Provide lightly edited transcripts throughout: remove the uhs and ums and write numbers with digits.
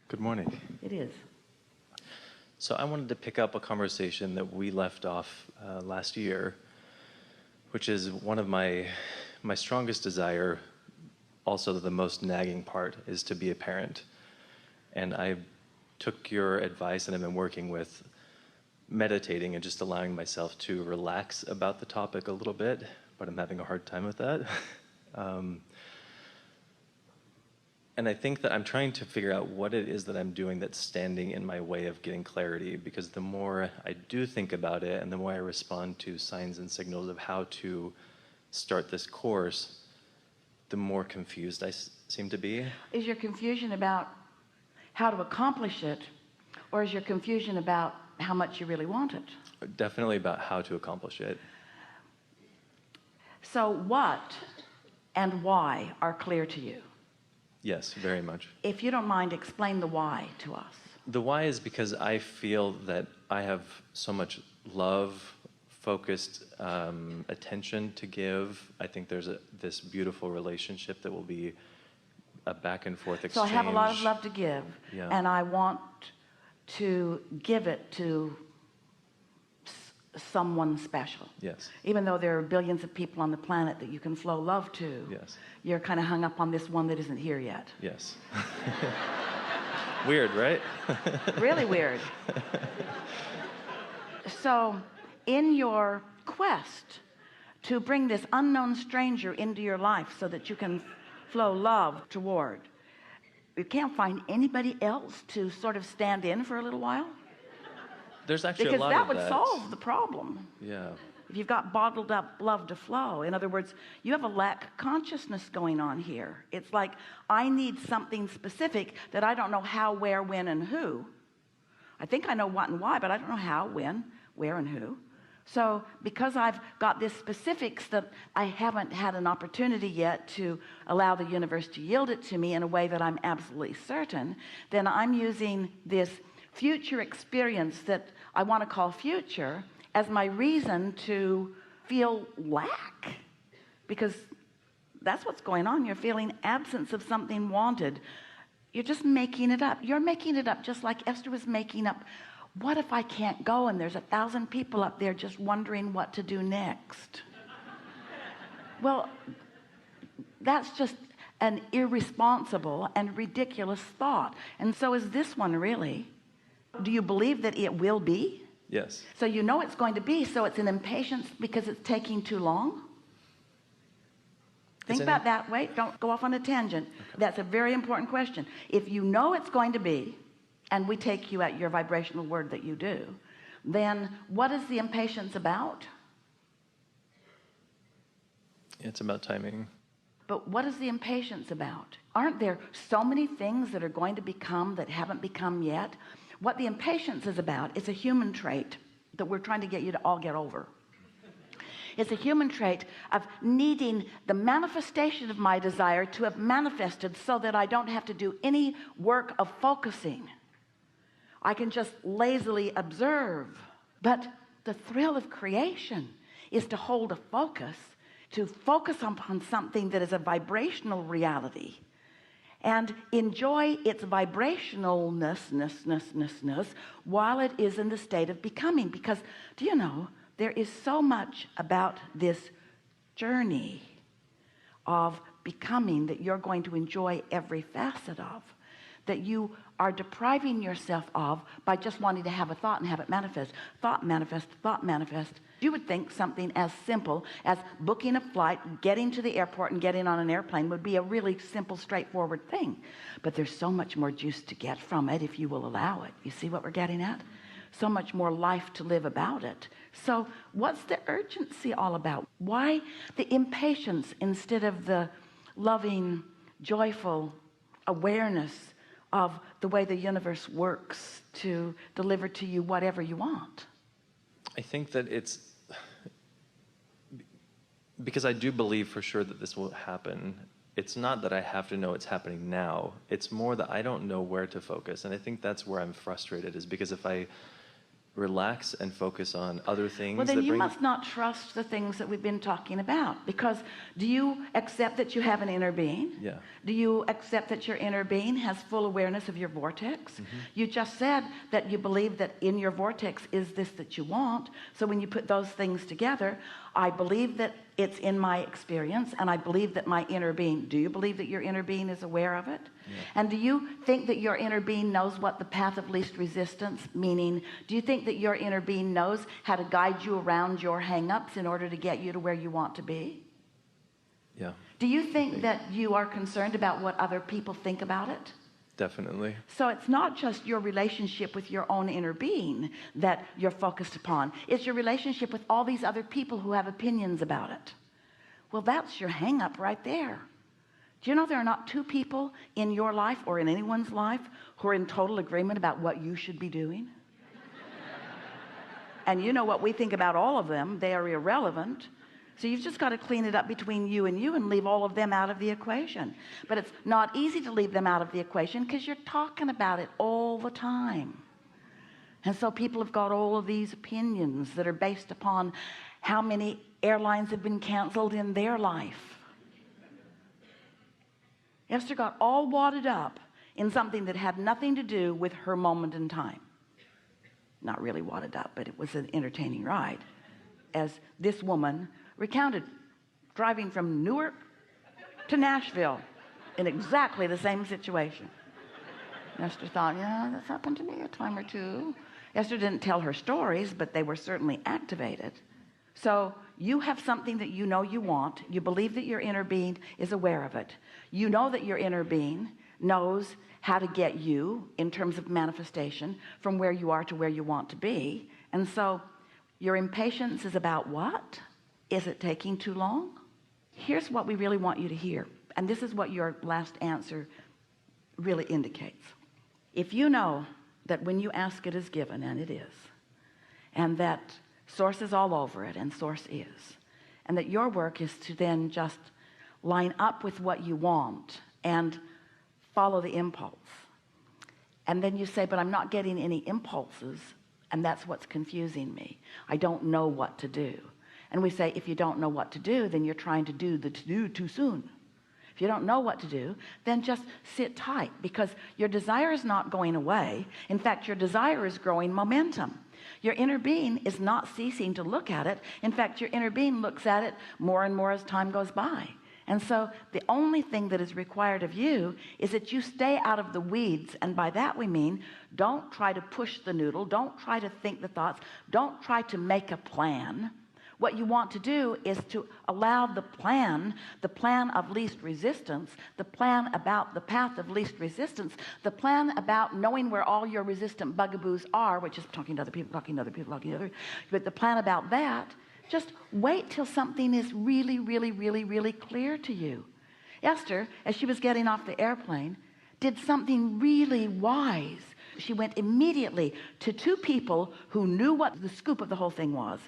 Good morning. It is. So I wanted to pick up a conversation that we left off last year, which is one of my strongest desire, also the most nagging part, is to be a parent. And I took your advice and I've been working with meditating and just allowing myself to relax about the topic a little bit, but I'm having a hard time with that. And I think that I'm trying to figure out what it is that I'm doing that's standing in my way of getting clarity, because the more I do think about it and the more I respond to signs and signals of how to start this course, the more confused I seem to be. Is your confusion about how to accomplish it, or is your confusion about how much you really want it? Definitely about how to accomplish it. So what and why are clear to you? Yes, very much. If you don't mind, explain the why to us. The why is because I feel that I have so much love, focused attention to give. I think there's this beautiful relationship that will be a back and forth exchange. So I have a lot of love to give, yeah. And I want to give it to someone special. Yes. Even though there are billions of people on the planet that you can flow love to. Yes. You're kind of hung up on this one that isn't here yet. Yes. Weird, right? Really weird. So in your quest to bring this unknown stranger into your life so that you can flow love toward, you can't find anybody else to sort of stand in for a little while? There's actually because a lot that of would solve the problem. Yeah. If you've got bottled up love to flow, in other words, you have a lack consciousness going on here. It's like, I need something specific that I don't know how, where, when, and who. I think I know what and why, but I don't know how, when, where, and who. So because I've got this specifics that I haven't had an opportunity yet to allow the universe to yield it to me in a way that I'm absolutely certain, then I'm using this future experience that I want to call future as my reason to feel lack, because that's what's going on. You're feeling absence of something wanted. You're just making it up. You're making it up just like Esther was making up, what if I can't go and there's 1,000 people up there just wondering what to do next? Well, that's just an irresponsible and ridiculous thought. And so is this one really. Do you believe that it will be? Yes. So you know it's going to be, so it's an impatience because it's taking too long? Think about that. Wait, don't go off on a tangent. Okay. That's a very important question. If you know it's going to be, and we take you at your vibrational word that you do, then what is the impatience about? It's about timing. But what is the impatience about? Aren't there so many things that are going to become that haven't become yet? What the impatience is about is a human trait that we're trying to get you to all get over. It's a human trait of needing the manifestation of my desire to have manifested so that I don't have to do any work of focusing. I can just lazily observe. But the thrill of creation is to hold a focus, to focus upon something that is a vibrational reality and enjoy its vibrationalness while it is in the state of becoming. Because do you know, there is so much about this journey of becoming that you're going to enjoy every facet of, that you are depriving yourself of by just wanting to have a thought and have it manifest. Thought manifest, thought manifest. You would think something as simple as booking a flight, getting to the airport and getting on an airplane would be a really simple, straightforward thing. But there's so much more juice to get from it if you will allow it. You see what we're getting at? So much more life to live about it. So what's the urgency all about? Why the impatience instead of the loving, joyful awareness of the way the universe works to deliver to you whatever you want? I think that it's because I do believe for sure that this will happen. It's not that I have to know it's happening now. It's more that I don't know where to focus. And I think that's where I'm frustrated, is because if I relax and focus on other things. Well, then that you bring... must not trust the things that we've been talking about, because do you accept that you have an inner being? Yeah. Do you accept that your inner being has full awareness of your vortex? You just said that you believe that in your vortex is this that you want. So when you put those things together, I believe that it's in my experience, and I believe that my inner being, do you believe that your inner being is aware of it? Yeah. And do you think that your inner being knows what the path of least resistance, meaning, do you think that your inner being knows how to guide you around your hang-ups in order to get you to where you want to be? Yeah. Do you think that you are concerned about what other people think about it? Definitely. So it's not just your relationship with your own inner being that you're focused upon. It's your relationship with all these other people who have opinions about it. Well, that's your hang-up right there. Do you know there are not two people in your life or in anyone's life who are in total agreement about what you should be doing? And you know what we think about all of them, they are irrelevant. So you've just got to clean it up between you and leave all of them out of the equation. But it's not easy to leave them out of the equation because you're talking about it all the time. And so people have got all of these opinions that are based upon how many airlines have been canceled in their life. Esther got all wadded up in something that had nothing to do with her moment in time. Not really wadded up, but it was an entertaining ride, as this woman recounted driving from Newark to Nashville in exactly the same situation. Esther thought, yeah, that's happened to me a time or two. Esther didn't tell her stories, but they were certainly activated. So you have something that you know you want. You believe that your inner being is aware of it. You know that your inner being knows how to get you in terms of manifestation from where you are to where you want to be. And so your impatience is about what? Is it taking too long? Here's what we really want you to hear. And this is what your last answer really indicates. If you know that when you ask it is given, and it is, and that source is all over it, and source is, and that your work is to then just line up with what you want and follow the impulse. And then you say, but I'm not getting any impulses, and that's what's confusing me. I don't know what to do. And we say, if you don't know what to do, then you're trying to do the to-do too soon. If you don't know what to do, then just sit tight, because your desire is not going away. In fact, your desire is growing momentum. Your inner being is not ceasing to look at it. In fact, your inner being looks at it more and more as time goes by. And so the only thing that is required of you is that you stay out of the weeds. And by that we mean, don't try to push the noodle. Don't try to think the thoughts. Don't try to make a plan. What you want to do is to allow the plan of least resistance, the plan about the path of least resistance, the plan about knowing where all your resistant bugaboos are, which is talking to other people, talking to other people, talking to other, but the plan about that, just wait till something is really, really, really, really clear to you. Esther, as she was getting off the airplane, did something really wise. She went immediately to two people who knew what the scoop of the whole thing was,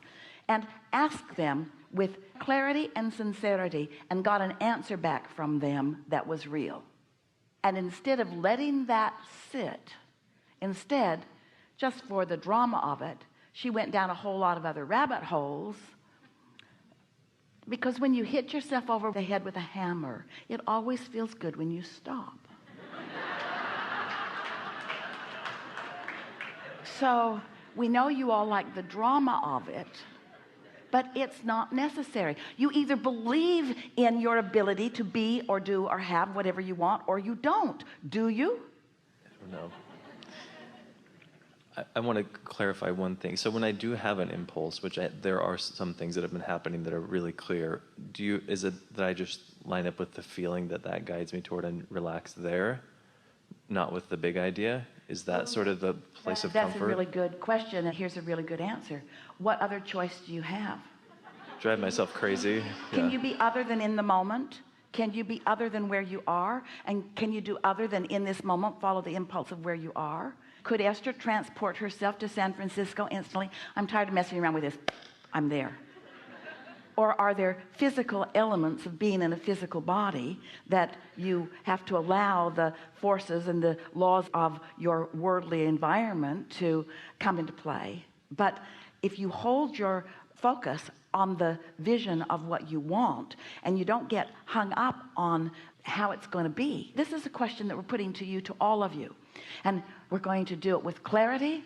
and asked them with clarity and sincerity, and got an answer back from them that was real. And instead of letting that sit, instead, just for the drama of it, she went down a whole lot of other rabbit holes, because when you hit yourself over the head with a hammer, it always feels good when you stop. So we know you all like the drama of it, but it's not necessary. You either believe in your ability to be or do or have whatever you want, or you don't. Do you? I don't know. I want to clarify one thing. So when I do have an impulse, there are some things that have been happening that are really clear, is it that I just line up with the feeling that guides me toward and relax there, not with the big idea? Is that sort of the place of comfort? That's a really good question, and here's a really good answer. What other choice do you have? Drive myself crazy. Can you be other than in the moment? Can you be other than where you are? And can you do other than in this moment, follow the impulse of where you are? Could Esther transport herself to San Francisco instantly? I'm tired of messing around with this. I'm there. Or are there physical elements of being in a physical body that you have to allow the forces and the laws of your worldly environment to come into play? But if you hold your focus on the vision of what you want and you don't get hung up on how it's going to be, this is a question that we're putting to you, to all of you, and we're going to do it with clarity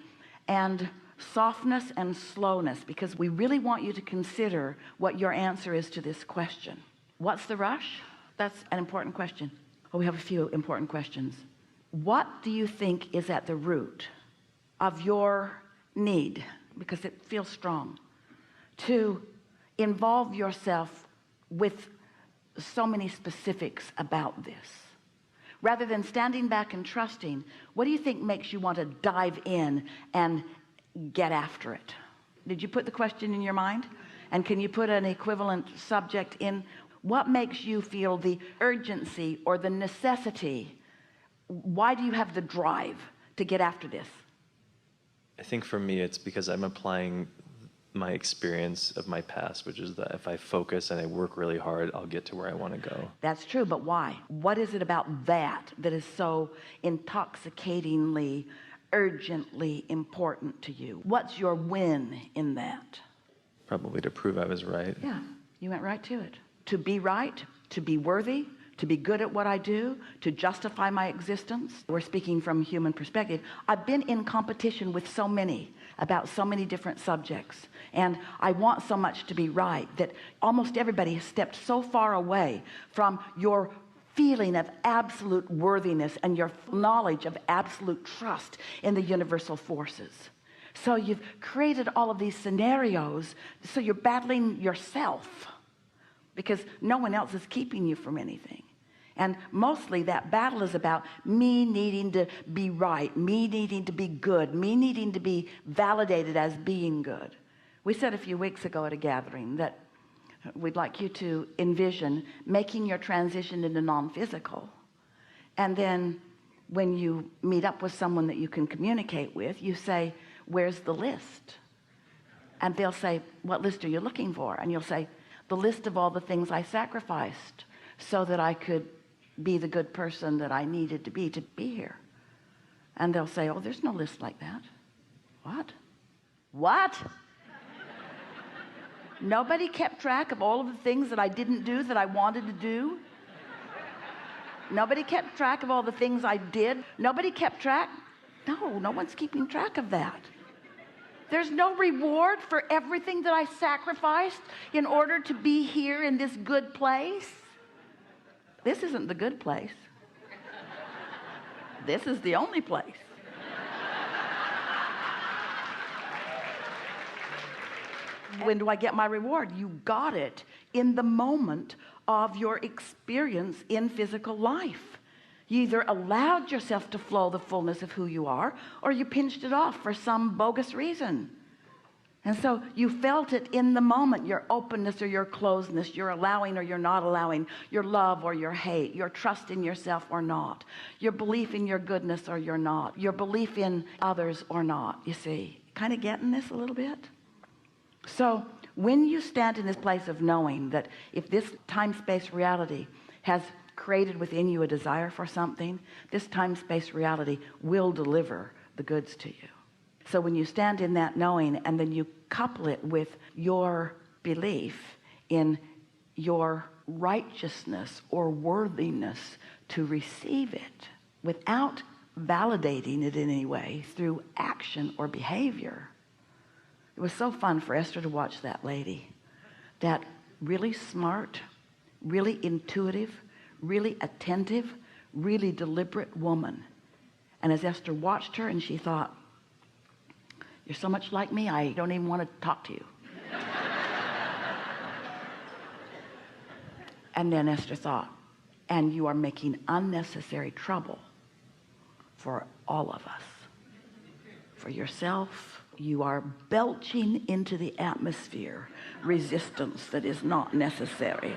and softness and slowness, because we really want you to consider what your answer is to this question. What's the rush? That's an important question. Oh, we have a few important questions. What do you think is at the root of your need, because it feels strong, to involve yourself with so many specifics about this, rather than standing back and trusting? What do you think makes you want to dive in and get after it? Did you put the question in your mind? And can you put an equivalent subject in? What makes you feel the urgency or the necessity? Why do you have the drive to get after this? I think for me, it's because I'm applying my experience of my past, which is that if I focus and I work really hard, I'll get to where I want to go. That's true, but why? What is it about that that is so intoxicatingly, urgently important to you? What's your win in that? Probably to prove I was right. Yeah, you went right to it. To be right, to be worthy, to be good at what I do, to justify my existence. We're speaking from a human perspective. I've been in competition with so many about so many different subjects, and I want so much to be right that almost everybody has stepped so far away from your feeling of absolute worthiness and your knowledge of absolute trust in the universal forces. So you've created all of these scenarios, so you're battling yourself, because no one else is keeping you from anything. And mostly that battle is about me needing to be right, me needing to be good, me needing to be validated as being good. We said a few weeks ago at a gathering that we'd like you to envision making your transition into non-physical. And then when you meet up with someone that you can communicate with, you say, where's the list? And they'll say, what list are you looking for? And you'll say, the list of all the things I sacrificed so that I could be the good person that I needed to be here. And they'll say, oh, there's no list like that. What? Nobody kept track of all of the things that I didn't do that I wanted to do? Nobody kept track of all the things I did? Nobody kept track? No one's keeping track of that. There's no reward for everything that I sacrificed in order to be here in this good place. This isn't the good place. This is the only place. When do I get my reward? You got it in the moment of your experience in physical life. You either allowed yourself to flow the fullness of who you are, or you pinched it off for some bogus reason. And so you felt it in the moment, your openness or your closedness, your allowing or your not allowing, your love or your hate, your trust in yourself or not, your belief in your goodness or your not, your belief in others or not. You see, kind of getting this a little bit? So when you stand in this place of knowing that if this time-space reality has created within you a desire for something, this time-space reality will deliver the goods to you. So when you stand in that knowing and then you couple it with your belief in your righteousness or worthiness to receive it without validating it in any way through action or behavior. It was so fun for Esther to watch that lady, that really smart, really intuitive, really attentive, really deliberate woman. And as Esther watched her, and she thought, you're so much like me, I don't even want to talk to you. And then Esther thought, and you are making unnecessary trouble for all of us. For yourself, you are belching into the atmosphere resistance that is not necessary.